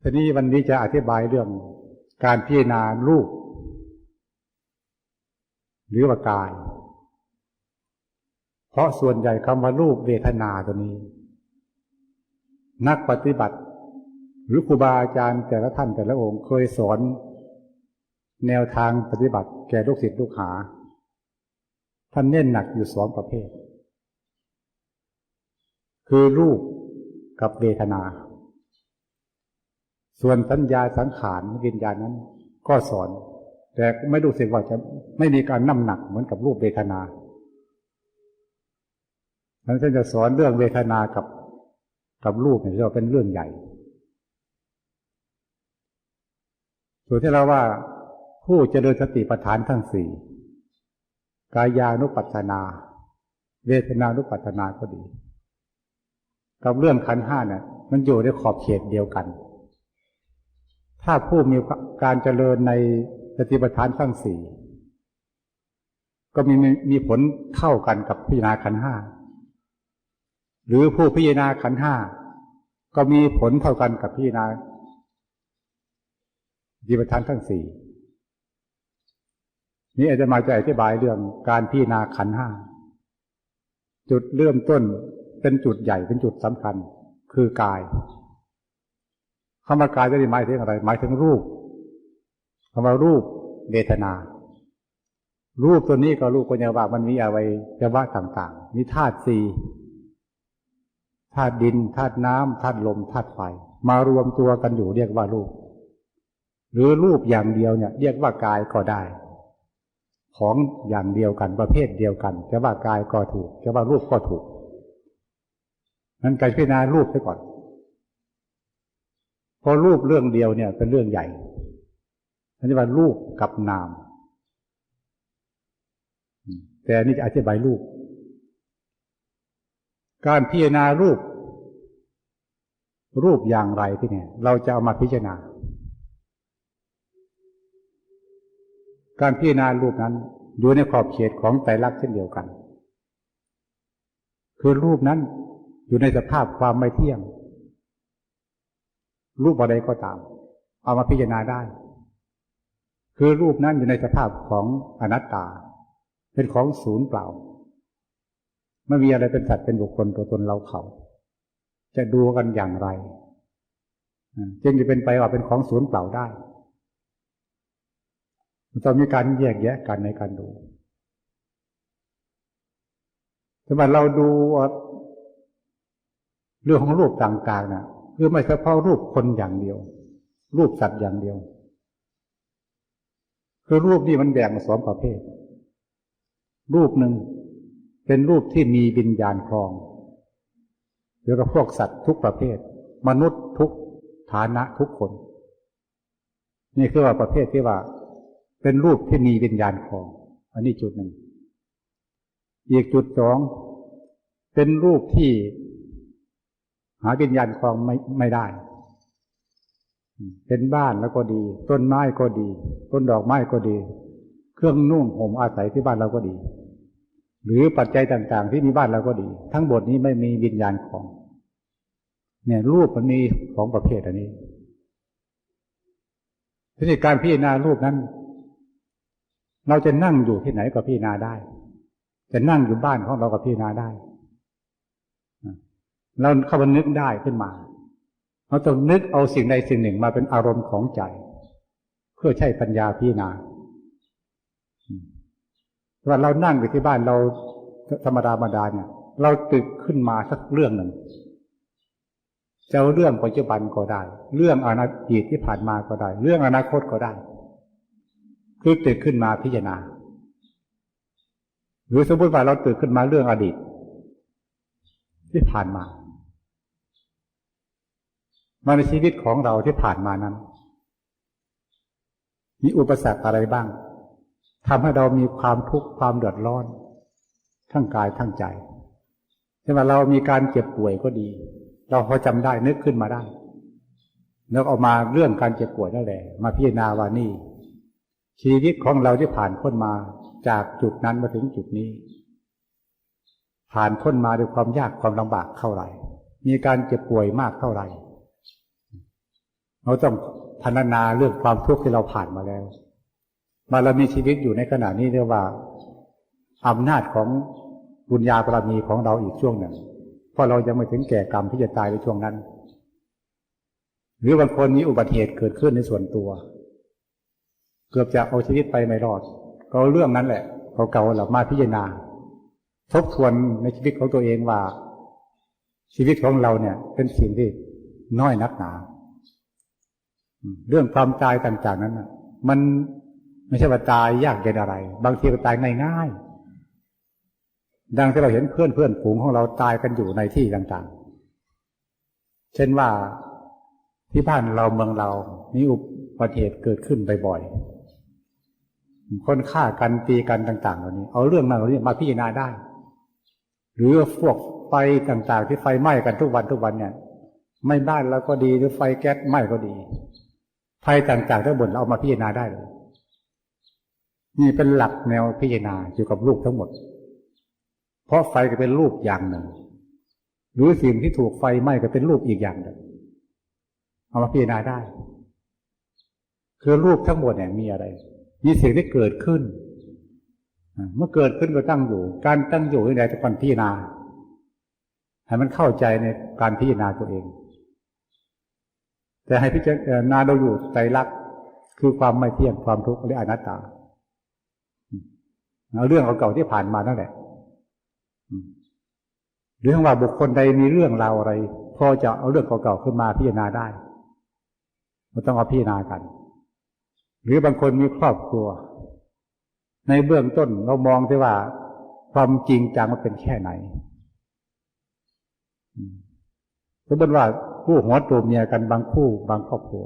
ทีนี้วันนี้จะอธิบายเรื่องการพิจารณารูปหรือว่ากายเพราะส่วนใหญ่คำว่ารูปเวทนาตัวนี้นักปฏิบัติหรือครูบาอาจารย์แต่ละท่านแต่ละองค์เคยสอนแนวทางปฏิบัติแก่ลูกศิษย์ลูกหาท่านเน้นหนักอยู่2ประเภทคือรูปกับเวทนาส่วนสัญญาสังขารวิญญาณนั้นก็สอนแต่ไม่รู้สึกว่าจะไม่มีการน้ำหนักเหมือนกับรูปเวทนาท่านจะสอนเรื่องเวทนากับรูปเนี่ยเราเป็นเรื่องใหญ่ส่วนที่เราว่าผู้เจริญสติปัฏฐานทั้ง4กายานุปัสสนาเวทนานุปัสสนาก็ดีกับเรื่องขันธ์5เนี่ยมันอยู่ในขอบเขตเดียวกันถ้าผู้มีการเจริญในสติปัฏฐานทั้ง4ก็มีผลเท่ากันกับพิจารณาขันธ์5หรือผู้พิจารณาขันธ์5ก็มีผลเท่ากันกับพิจารณาสติปัฏฐานทั้ง4นี้อาจจะมาจะอธิบายเรื่องการพิจารณาขันธ์5จุดเริ่มต้นเป็นจุดใหญ่เป็นจุดสำคัญคือกายคำว่ากายจะหมายถึงอะไรหมายถึงรูปคำว่ารูปเวทนารูปตัวนี้ก็รูปก็จะว่ามันมีอวัยวะต่างๆมีธาตุ4ธาตุดินธาตุน้ำธาตุลมธาตุไฟมารวมตัวกันอยู่เรียกว่ารูปหรือรูปอย่างเดียวเนี่ยเรียกว่ากายก็ได้ของอย่างเดียวกันประเภทเดียวกันจะว่ากายก็ถูกจะว่ารูปก็ถูกนั้นการพิจารณารูปไปก่อนเพราะรูปเรื่องเดียวเนี่ยเป็นเรื่องใหญ่อันนี้ว่ารูปกับนามแต่อันนี้จะอธิบายรูปการพิจารณารูปอย่างไรที่เนี่ยเราจะเอามาพิจารณาการพิจารณารูปนั้นอยู่ในขอบเขตของไตรลักษณ์เช่นเดียวกันคือรูปนั้นอยู่ในสภาพความไม่เที่ยงรูปอะไรก็ตามเอามาพิจารณาได้คือรูปนั้นอยู่ในสภาพของอนัตตาเป็นของศูนย์เปล่าไม่มีอะไรเป็นสัตว์เป็นบุคคลตัวตนเราเขาจะดูกันอย่างไรจึงจะเป็นไปว่าเป็นของศูนย์เปล่าได้ต้องมีการแยกแยะกันในการดูสมมติเราดูเรื่องของรูปต่างๆนะคือไม่เฉพาะรูปคนอย่างเดียวรูปสัตว์อย่างเดียวคือรูปนี่มันแบ่ง2ประเภทรูปหนึ่งเป็นรูปที่มีวิญญาณครองหรือกับพวกสัตว์ทุกประเภทมนุษย์ทุกฐานะทุกคนนี่คือว่าประเภทที่ว่าเป็นรูปที่มีวิญญาณครองอันนี้จุดหนึ่งอีกจุด2เป็นรูปที่หาวิญญาณครองไม่ได้เป็นบ้านแล้วก็ดีต้นไม้ก็ดีต้นดอกไม้ก็ดีเครื่องนุ่งห่มอาศัยที่บ้านเราก็ดีหรือปัจจัยต่างๆที่มีบ้านเราก็ดีทั้งหมดนี้ไม่มีวิญญาณครองเนี่ยรูปมันมี2ประเภทอันนี้ทีนี้การพิจารณารูปนั้นเราจะนั่งอยู่ที่ไหนก็พิจารณาได้จะนั่งอยู่บ้านของเราก็พิจารณาได้เราเข้ามานึกได้ขึ้นมาเราต้องนึกเอาสิ่งใดสิ่งหนึ่งมาเป็นอารมณ์ของใจเพื่อใช้ปัญญาพิจารณาว่าเรานั่งอยู่ที่บ้านเราธรรมดาเนี่ยเราตึกขึ้นมาสักเรื่องหนึ่งจะเอาเรื่องปัจจุบันก็ได้เรื่องอดีตที่ผ่านมาก็ได้เรื่องอนาคตก็ได้คือตึกขึ้นมาพิจารณาหรือสมมติว่าเราตึกขึ้นมาเรื่องอดีตที่ผ่านมาในชีวิตของเราที่ผ่านมานั้นมีอุปสรรคอะไรบ้างทำให้เรามีความทุกข์ความเดือดร้อนทั้งกายทั้งใจเช่นว่าเรามีการเจ็บป่วยก็ดีเราพอจำได้นึกขึ้นมาได้แล้วเอามาเรื่องการเจ็บป่วยนั่นแหละมาพิจารณาว่านี่ชีวิตของเราที่ผ่านพ้นมาจากจุดนั้นมาถึงจุดนี้ผ่านพ้นมาด้วยความยากความลำบากเท่าไหร่มีการเจ็บป่วยมากเท่าไหร่ เราต้องพรรณนาเรื่องความทุกข์ที่เราผ่านมาแล้วมาเรามีชีวิตอยู่ในขณะนี้เรียกว่าอำนาจของบุญญาบารมีของเราอีกช่วงหนึ่งเพราะเรายังไม่ถึงแก่กรรมที่จะตายในช่วงนั้นหรือบางคนมีอุบัติเหตุเกิดขึ้นในส่วนตัวเกือบจะเอาชีวิตไปไม่รอดก็เรื่องนั้นแหละเก่าๆเรามาพิจารณาทบทวนในชีวิตของตัวเองว่าชีวิตของเราเนี่ยเป็นสิ่งที่น้อยนักหนาเรื่องความตายต่างๆนั้นมันไม่ใช่ว่าตายยากเย็นอะไรบางทีก็ตายง่ายๆดังที่เราเห็นเพื่อนฝูงของเราตายกันอยู่ในที่ต่างๆเช่นว่าที่บ้านเราเมืองเรามีอุบัติเหตุเกิดขึ้นบ่อยๆคนฆ่ากันตีกันต่างๆเหล่านี้เอาเรื่องนั้นเหล่านี้มาพิจารณาได้หรือพวกไฟต่างๆที่ไฟไหม้กันทุกวันเนี่ยไม่บ้านเราก็ดีหรือไฟแก๊สไหม้ก็ดีไฟต่างๆทั้งหมดเราเอามาพิจารณาได้เลยนี่เป็นหลักแนวพิจารณาเกี่ยวกับรูปทั้งหมดเพราะไฟก็เป็นรูปอย่างหนึ่งหรือสิ่งที่ถูกไฟไหม้ก็เป็นรูปอีกอย่างหนึ่งเอามาพิจารณาได้คือรูปทั้งหมดเนี่ยมีอะไรมีสิ่งที่เกิดขึ้นเมื่อเกิดขึ้นก็ตั้งอยู่การตั้งอยู่ในแต่ก่อนพิจารณาให้มันเข้าใจในการพิจารณาตัวเองแต่ให้พิจารณาเราอยู่ไตรลักษณ์คือความไม่เที่ยงความทุกข์และอนัตตาเอาเรื่องเก่าๆที่ผ่านมานั่นแหละหรือว่าบุคคลใดมีเรื่องราวอะไรพอจะเอาเรื่องเก่าๆขึ้นมาพิจารณาได้เราต้องเอาพิจารณากันหรือบางคนมีครอบครัวในเบื้องต้นเรามองที่ว่าความจริงจังมันเป็นแค่ไหนสมมติว่าคู่หัวตัวเมียกันบางคู่บางครอบครัว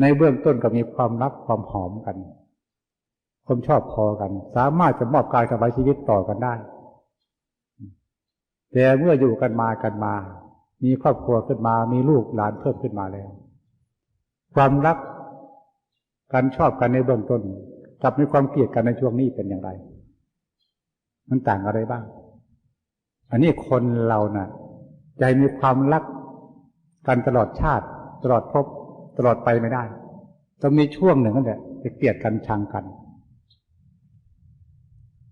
ในเบื้องต้นก็มีความรักความหอมกันความชอบพอกันสามารถจะมอบกายถวายชีวิตต่อกันได้แต่เมื่ออยู่กันมามีครอบครัวขึ้นมามีลูกหลานเพิ่มขึ้นมาแล้วความรักการชอบกันในเบื้องต้นกับมีความเกลียดกันในช่วงนี้เป็นอย่างไรมันต่างอะไรบ้างอันนี้คนเราน่ะใจมีความรักกันตลอดชาติตลอดภพตลอดไปไม่ได้ต้องมีช่วงหนึ่งนั่นแหละจะเกลียดกันชังกัน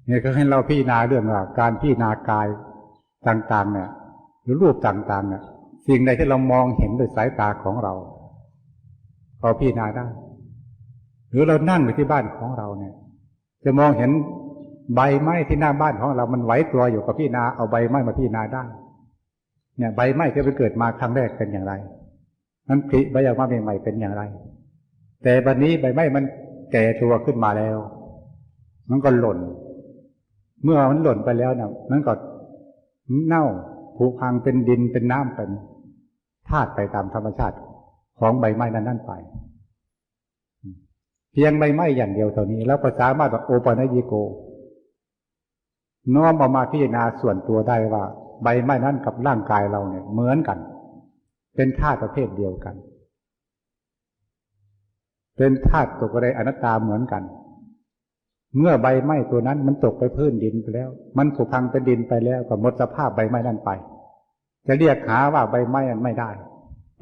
เนี่ยก็ให้เราพิจารณาเรื่องว่าการพิจารณากายต่างๆเนี่ยหรือรูปต่างๆเนี่ยสิ่งใดที่เรามองเห็นด้วยสายตาของเราเราพิจารณาได้หรือเรานั่งอยู่ที่บ้านของเราเนี่ยจะมองเห็นใบไม้ที่หน้าบ้านของเรามันไหวตัวอยู่กับพิจารณาเอาใบไม้มาพิจารณาได้เนี่ยใบไม้ที่มันเกิดมาครั้งแรกเป็นอย่างไรมันผลิใบออกมาใหม่ๆเป็นอย่างไรแต่บัดนี้ใบไม้มันแก่ตัวขึ้นมาแล้วมันก็หล่นเมื่อมันหล่นไปแล้วเนี่ยมันก็เน่าผุพังเป็นดินเป็นน้ำเป็นธาตุไปตามธรรมชาติของใบไม้นั้นไปเพียงใบไม้อย่างเดียวเท่านี้แล้วก็สามารถโอปัญญิโกน้อมเอามาพิจารณาส่วนตัวได้ว่าใบไม้นั้นกับร่างกายเราเนี่ยเหมือนกันเป็นธาตุประเภทเดียวกันเป็นธาตุตกอะไรอนัตตาเหมือนกันเมื่อใบไม้ตัวนั้นมันตกไปพื้นดินไปแล้วมันผุพังเป็นดินไปแล้วก็หมดสภาพใบไม้นั้นไปจะเรียกหาว่าใบไม้นั้นไม่ได้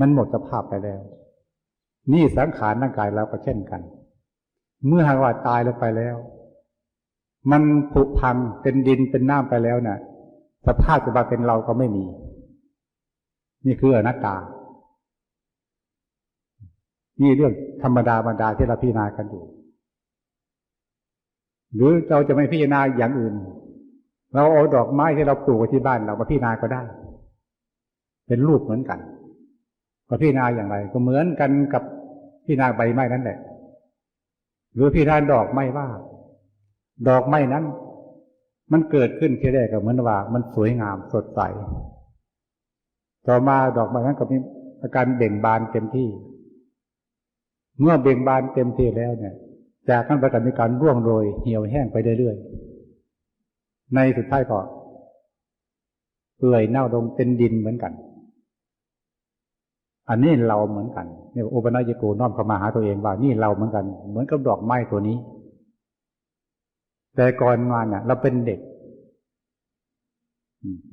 มันหมดสภาพไปแล้วนี่สังขารร่างกายเราก็เช่นกันเมื่อหากว่าตายแล้วไปแล้วมันผุพังเป็นดินเป็นน้ำไปแล้วเนี่ยสภาพจะมาเป็นเราก็ไม่มีนี่คืออนัตตานี่เรื่องธรรมดาบรรดาที่เราพิจารณากันอยู่หรือเราจะไม่พิจารณาอย่างอื่นเราเอาดอกไม้ที่เราปลูกไว้ที่บ้านเรามาพิจารณาก็ได้เป็นรูปเหมือนกันก็พิจารณาอย่างไรก็เหมือนกันกับพิจารณาใบไม้นั่นแหละหรือพิจารณาดอกไม้ว่าดอกไม้นั้นมันเกิดขึ้นทีแรกก็เหมือนว่ามันสวยงามสดใสต่อมาดอกไม้นั้นก็มีอาการเบ่งบานเต็มที่เมื่อเบ่งบานเต็มที่แล้วเนี่ยจากนั้นไปก็มีการร่วงโรยเหี่ยวแห้งไปเรื่อยๆในสุดท้ายก็เปื่อยเน่าลงเป็นดินเหมือนกันอันนี้เราเหมือนกันเนี่ยโอปัญญิโกน้อมเข้ามาหาตัวเองว่านี่เราเหมือนกันเหมือนกับดอกไม้ตัวนี้แต่ก่อนมาเนี่ยเราเป็นเด็ก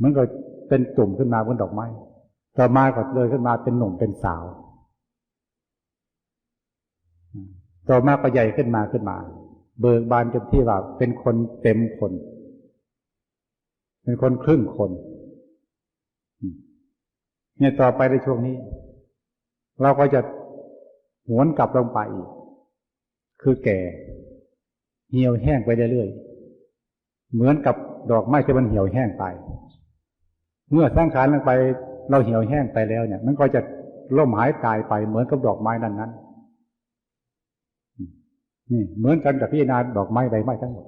มันก็เป็นตุ่มขึ้นมาบนดอกไม้ต่อมาก็เลยขึ้นมาเป็นหนุ่มเป็นสาว ต่อมาก็ใหญ่ขึ้นมาเบิกบานจนที่ว่าเป็นคนเต็มคนเป็นคนครึ่งคนเนี่ยต่อไปในช่วงนี้เราก็จะหวนกลับลงไปอีกคือแก่เหี่ยวแห้งไปเรื่อยๆเหมือนกับดอกไม้ที่มันเหี่ยวแห้งไปเมื่อสังขารลงไปเราเหี่ยวแห้งไปแล้วเนี่ยมันก็จะล่มหายตายไปเหมือนกับดอกไม้นั้นนี่เหมือนกันกับพิจารณาดอกไม้ใบไม้ทั้งหมด